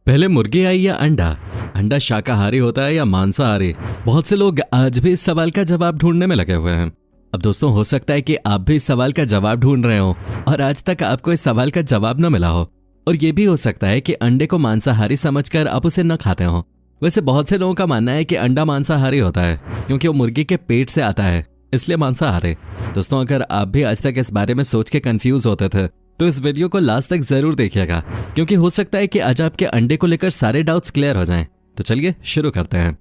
पहले मुर्गी आई या अंडा? अंडा शाकाहारी होता है या मांसाहारी? बहुत से लोग आज भी इस सवाल का जवाब ढूंढने में लगे हुए हैं। अब दोस्तों, हो सकता है कि आप भी इस सवाल का जवाब ढूंढ रहे हो और आज तक आपको इस सवाल का जवाब न मिला हो। और ये भी हो सकता है कि अंडे को मांसाहारी समझकर आप उसे न खाते हो। वैसे बहुत से लोगों का मानना है कि अंडा मांसाहारी होता है क्योंकि वो मुर्गी के पेट से आता है, इसलिए मांसाहारी। दोस्तों, अगर आप भी आज तक इस बारे में सोच के कंफ्यूज होते थे तो इस वीडियो को लास्ट तक जरूर देखिएगा, क्योंकि हो सकता है कि आज आपके अंडे को लेकर सारे डाउट्स क्लियर हो जाएं। तो चलिए शुरू करते हैं।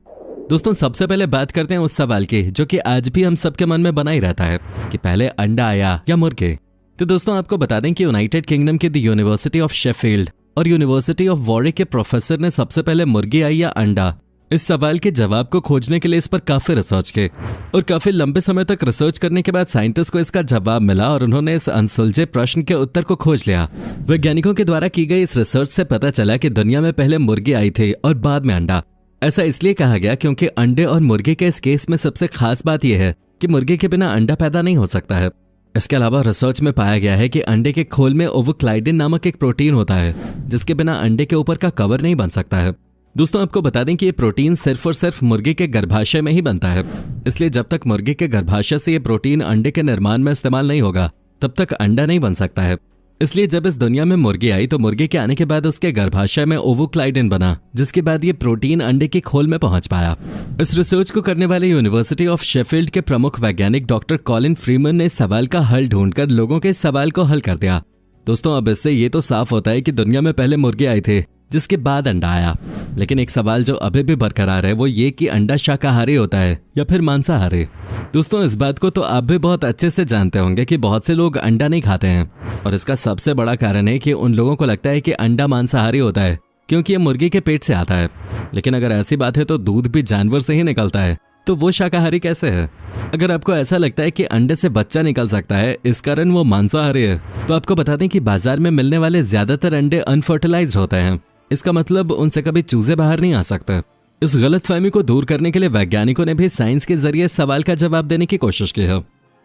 दोस्तों, सबसे पहले बात करते हैं उस सवाल की जो कि आज भी हम सबके मन में बना ही रहता है कि पहले अंडा आया या मुर्गे। तो दोस्तों, आपको बता दें कि यूनाइटेड किंगडम की द यूनिवर्सिटी ऑफ शेफील्ड और यूनिवर्सिटी ऑफ वॉरिक के प्रोफेसर ने सबसे पहले मुर्गी आई या अंडा, इस सवाल के जवाब को खोजने के लिए इस पर काफी रिसर्च की और काफी लंबे समय तक रिसर्च करने के बाद साइंटिस्ट को इसका जवाब मिला और उन्होंने इस अनसुलझे प्रश्न के उत्तर को खोज लिया। वैज्ञानिकों के द्वारा की गई इस रिसर्च से पता चला कि दुनिया में पहले मुर्गी आई थी और बाद में अंडा। ऐसा इसलिए कहा गया क्योंकि अंडे और मुर्गे के इस केस में सबसे खास बात यह है कि मुर्गे के बिना अंडा पैदा नहीं हो सकता है। इसके अलावा रिसर्च में पाया गया है कि अंडे के खोल में ओवोक्लाइडिन नामक एक प्रोटीन होता है जिसके बिना अंडे के ऊपर का कवर नहीं बन सकता है। दोस्तों, आपको बता दें कि ये प्रोटीन सिर्फ और सिर्फ मुर्गे के गर्भाशय में ही बनता है, इसलिए जब तक मुर्गे के गर्भाशय से ये प्रोटीन अंडे के निर्माण में इस्तेमाल नहीं होगा तब तक अंडा नहीं बन सकता है। इसलिए जब इस दुनिया में मुर्गी आई तो मुर्गे के आने के बाद उसके गर्भाशय में ओवोक्लाइडिन बना, जिसके बाद ये प्रोटीन अंडे के खोल में पहुंच पाया। इस रिसर्च को करने वाले यूनिवर्सिटी ऑफ शेफील्ड के प्रमुख वैज्ञानिक डॉक्टर कॉलिन फ्रीमन ने इस सवाल का हल ढूंढकर लोगों के इस सवाल को हल कर दिया। दोस्तों, अब इससे ये तो साफ होता है कि दुनिया में पहले मुर्गे आए थे जिसके बाद अंडा आया। लेकिन एक सवाल जो अभी भी बरकरार है वो ये कि अंडा शाकाहारी होता है या फिर मांसाहारी। दोस्तों, इस बात को तो आप भी बहुत अच्छे से जानते होंगे कि बहुत से लोग अंडा नहीं खाते हैं और इसका सबसे बड़ा कारण है कि उन लोगों को लगता है कि अंडा मांसाहारी होता है क्योंकि ये मुर्गी के पेट से आता है। लेकिन अगर ऐसी बात है तो दूध भी जानवर से ही निकलता है, तो वो शाकाहारी कैसे है? अगर आपको ऐसा लगता है कि अंडे से बच्चा निकल सकता है इस कारण वो मांसाहारी है, तो आपको बता दें कि बाजार में मिलने वाले ज्यादातर अंडे अनफर्टिलाइज्ड होते हैं। इसका मतलब उनसे कभी चूजे बाहर नहीं आ सकते। इस गलतफहमी को दूर करने के लिए वैज्ञानिकों ने भी साइंस के जरिए सवाल का जवाब देने की कोशिश की है।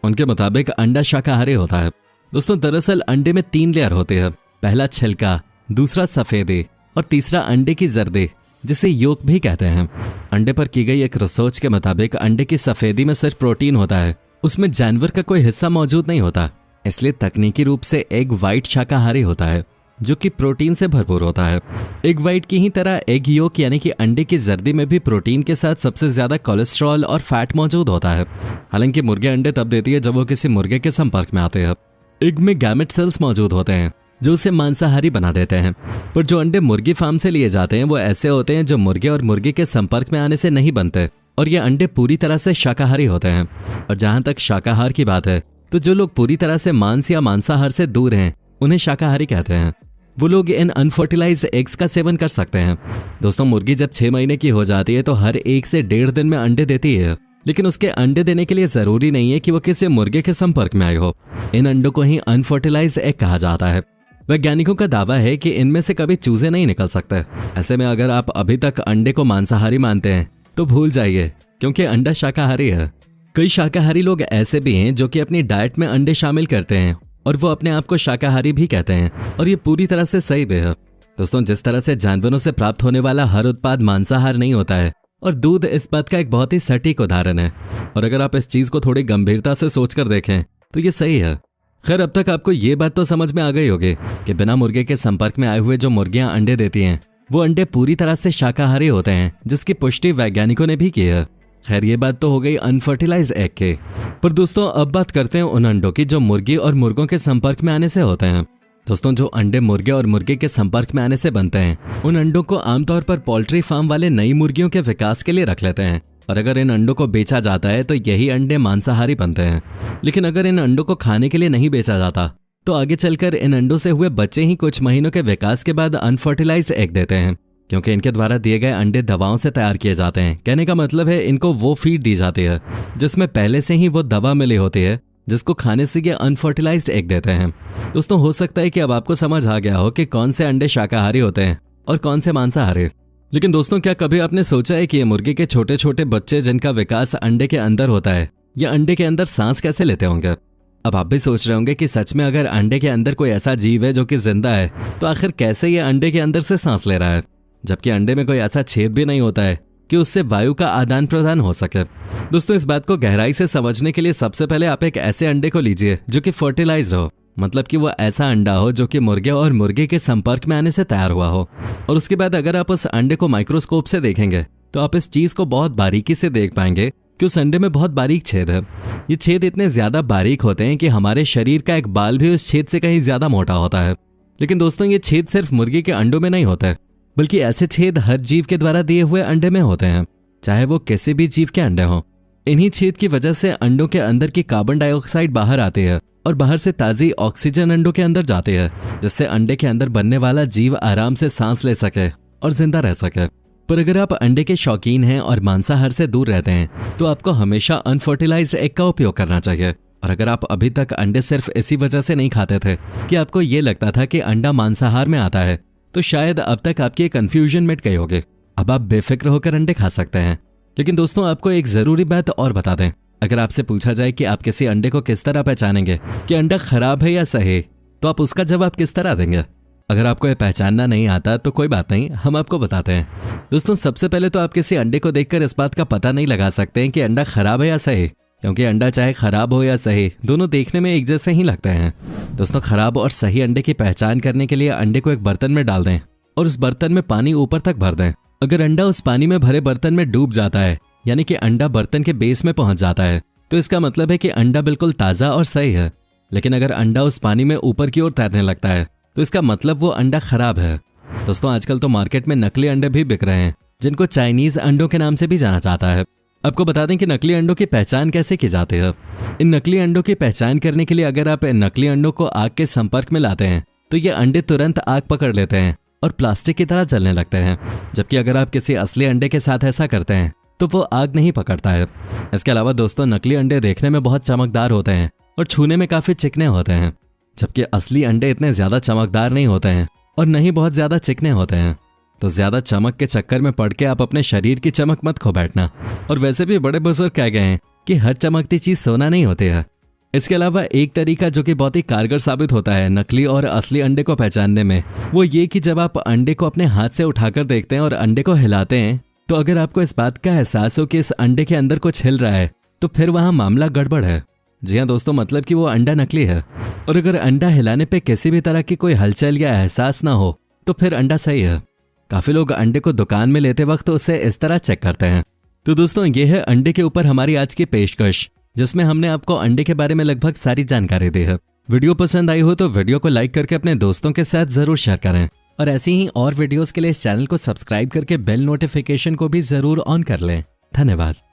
उनके मुताबिक अंडा शाकाहारी होता है। दोस्तों, दरअसल अंडे में 3 लेयर होते हैं। पहला छिलका, दूसरा सफेदी और तीसरा अंडे की जर्दी, जिसे योक भी कहते हैं। अंडे पर की गई एक रिसर्च के मुताबिक अंडे की सफेदी में सिर्फ प्रोटीन होता है, उसमें जानवर का कोई हिस्सा मौजूद नहीं होता। इसलिए तकनीकी रूप से एग व्हाइट शाकाहारी होता है जो कि प्रोटीन से भरपूर होता है। एग व्हाइट की ही तरह एग योक यानी कि अंडे की जर्दी में भी प्रोटीन के साथ सबसे ज्यादा कोलेस्ट्रॉल और फैट मौजूद होता है। हालांकि मुर्गे अंडे तब देती है जब वो किसी मुर्गे के संपर्क में आते हैं। एग में गैमेट सेल्स मौजूद होते हैं जो उसे मांसाहारी बना देते हैं। पर जो अंडे मुर्गी फार्म से लिए जाते हैं वो ऐसे होते हैं जो मुर्गे और मुर्गी के संपर्क में आने से नहीं बनते और ये अंडे पूरी तरह से शाकाहारी होते हैं। और जहां तक शाकाहार की बात है तो जो लोग पूरी तरह से मांस या मांसाहार से दूर हैं उन्हें शाकाहारी कहते हैं। वो लोग इन अनफर्टिलाइज्ड एग्स का सेवन कर सकते हैं। दोस्तों, मुर्गी जब 6 महीने की हो जाती है तो हर 1 से 1.5 दिन में अंडे देती है, लेकिन उसके अंडे देने के लिए जरूरी नहीं है कि वो किसी मुर्गे के संपर्क में आई हो। इन अंडों को ही अनफर्टिलाइज्ड एग कहा जाता है। वैज्ञानिकों का दावा है कि इनमें से कभी चूजे नहीं निकल सकते। ऐसे में अगर आप अभी तक अंडे को मांसाहारी मानते हैं तो भूल जाइए, क्योंकि अंडा शाकाहारी है। कई शाकाहारी लोग ऐसे भी हैं जो कि अपनी डाइट में अंडे शामिल करते हैं और वो अपने आप को शाकाहारी भी कहते हैं और ये पूरी तरह से सही भी है। दोस्तों, जिस तरह से जानवरों से प्राप्त होने वाला हर उत्पाद मांसाहार नहीं होता है और दूध इस बात का एक बहुत ही सटीक उदाहरण है। और अगर आप इस चीज को थोड़ी गंभीरता से सोचकर देखें तो ये सही है। खैर, अब तक आपको ये बात तो समझ में आ गई होगी कि बिना मुर्गे के संपर्क में आए हुए जो मुर्गियां अंडे देती हैं वो अंडे पूरी तरह से शाकाहारी होते हैं, जिसकी पुष्टि वैज्ञानिकों ने भी की है। खैर, ये बात तो हो गई अनफर्टिलाइज्ड एग के। पर दोस्तों, अब बात करते हैं उन अंडों की जो मुर्गी और मुर्गों के संपर्क में आने से होते हैं। दोस्तों, जो अंडे मुर्गे और मुर्गे के संपर्क में आने से बनते हैं उन अंडों को आमतौर पर पोल्ट्री फार्म वाले नई मुर्गियों के विकास के लिए रख लेते हैं और अगर इन अंडों को बेचा जाता है तो यही अंडे मांसाहारी बनते हैं। लेकिन अगर इन अंडों को खाने के लिए नहीं बेचा जाता तो आगे चलकर इन अंडों से हुए बच्चे ही कुछ महीनों के विकास के बाद अनफर्टिलाइज्ड एग देते हैं, क्योंकि इनके द्वारा दिए गए अंडे दवाओं से तैयार किए जाते हैं। कहने का मतलब है इनको वो फीड दी जाती है जिसमें पहले से ही वो दवा मिली होती है जिसको खाने से ये अनफर्टिलाइज्ड एग देते हैं। दोस्तों, हो सकता है कि अब आपको समझ आ गया हो कि कौन से अंडे शाकाहारी होते हैं और कौन से मांसाहारी। लेकिन दोस्तों, क्या कभी आपने सोचा है कि ये मुर्गी के छोटे छोटे बच्चे जिनका विकास अंडे के अंदर होता है, या अंडे के अंदर सांस कैसे लेते होंगे? अब आप भी सोच रहे होंगे कि सच में अगर अंडे के अंदर कोई ऐसा जीव है जो कि जिंदा है तो आखिर कैसे ये अंडे के अंदर से सांस ले रहा है। जबकि अंडे में कोई ऐसा छेद भी नहीं होता है कि उससे वायु का आदान प्रदान हो सके। दोस्तों, इस बात को गहराई से समझने के लिए सबसे पहले आप एक ऐसे अंडे को लीजिए जो कि फर्टिलाइज्ड हो, मतलब कि वो ऐसा अंडा हो जो कि मुर्गे और मुर्गे के संपर्क में आने से तैयार हुआ हो। और उसके बाद अगर आप उस अंडे को माइक्रोस्कोप से देखेंगे तो आप इस चीज को बहुत बारीकी से देख पाएंगे कि उस अंडे में बहुत बारीक छेद है। ये छेद इतने ज्यादा बारीक होते हैं कि हमारे शरीर का एक बाल भी उस छेद से कहीं ज्यादा मोटा होता है। लेकिन दोस्तों, ये छेद सिर्फ मुर्गी के अंडों में नहीं होते, बल्कि ऐसे छेद हर जीव के द्वारा दिए हुए अंडे में होते हैं, चाहे वो किसी भी जीव के अंडे हों। इन्हीं छेद की वजह से अंडों के अंदर की कार्बन डाइऑक्साइड बाहर आती है और बाहर से ताजी ऑक्सीजन अंडों के अंदर जाती है, जिससे अंडे के अंदर बनने वाला जीव आराम से सांस ले सके और जिंदा रह सके। पर अगर आप अंडे के शौकीन हैं और मांसाहार से दूर रहते हैं तो आपको हमेशा अनफर्टिलाइज्ड एग का उपयोग करना चाहिए। और अगर आप अभी तक अंडे सिर्फ इसी वजह से नहीं खाते थे कि आपको ये लगता था कि अंडा मांसाहार में आता है, तो शायद अब तक आपकी ये कंफ्यूजन मिट गई होगी। अब आप बेफिक्र होकर अंडे खा सकते हैं। लेकिन दोस्तों, आपको एक जरूरी बात और बता दें, अगर आपसे पूछा जाए कि आप किसी अंडे को किस तरह पहचानेंगे कि अंडा खराब है या सही, तो आप उसका जवाब किस तरह देंगे? अगर आपको ये पहचानना नहीं आता तो कोई बात नहीं, हम आपको बताते हैं। दोस्तों, सबसे पहले तो आप किसी अंडे को देखकर इस बात का पता नहीं लगा सकते हैं कि अंडा खराब है या सही, क्योंकि अंडा चाहे खराब हो या सही, दोनों देखने में एक जैसे ही लगते हैं। दोस्तों, खराब और सही अंडे की पहचान करने के लिए अंडे को एक बर्तन में डाल दें और उस बर्तन में पानी ऊपर तक भर दें। अगर अंडा उस पानी में भरे बर्तन में डूब जाता है, यानी कि अंडा बर्तन के बेस में पहुंच जाता है, तो इसका मतलब है कि अंडा बिल्कुल ताज़ा और सही है। लेकिन अगर अंडा उस पानी में ऊपर की ओर तैरने लगता है, तो इसका मतलब वो अंडा खराब है। दोस्तों, आजकल तो मार्केट में नकली अंडे भी बिक रहे हैं, जिनको चाइनीज अंडों के नाम से भी जाना जाता है। आपको बता दें कि नकली अंडों की पहचान कैसे की जाती है। इन नकली अंडों की पहचान करने के लिए अगर आप नकली अंडों को आग के संपर्क में लाते हैं तो ये अंडे तुरंत आग पकड़ लेते हैं और प्लास्टिक की तरह जलने लगते हैं, जबकि अगर आप किसी असली अंडे के साथ ऐसा करते हैं तो वो आग नहीं पकड़ता है। इसके अलावा दोस्तों, नकली अंडे देखने में बहुत चमकदार होते हैं और छूने में काफी चिकने होते हैं, जबकि असली अंडे इतने ज्यादा चमकदार नहीं होते हैं और न ही बहुत ज्यादा चिकने होते हैं। तो ज्यादा चमक के चक्कर में पड़ के आप अपने शरीर की चमक मत खो बैठना। और वैसे भी बड़े बुजुर्ग कह गए हैं कि हर चमकती चीज सोना नहीं होती है। इसके अलावा एक तरीका जो कि बहुत ही कारगर साबित होता है नकली और असली अंडे को पहचानने में, वो ये कि जब आप अंडे को अपने हाथ से उठाकर देखते हैं और अंडे को हिलाते हैं, तो अगर आपको इस बात का एहसास हो कि इस अंडे के अंदर कुछ हिल रहा है, तो फिर वहां मामला गड़बड़ है। जी हाँ दोस्तों, मतलब कि वो अंडा नकली है। और अगर अंडा हिलाने पे किसी भी तरह की कोई हलचल या एहसास ना हो, तो फिर अंडा सही है। काफी लोग अंडे को दुकान में लेते वक्त उसे इस तरह चेक करते हैं। तो दोस्तों, ये है अंडे के ऊपर हमारी आज की पेशकश, जिसमें हमने आपको अंडे के बारे में लगभग सारी जानकारी दी है। वीडियो पसंद आई हो तो वीडियो को लाइक करके अपने दोस्तों के साथ जरूर शेयर करें और ऐसी ही और वीडियोस के लिए इस चैनल को सब्सक्राइब करके बेल नोटिफिकेशन को भी जरूर ऑन कर लें। धन्यवाद।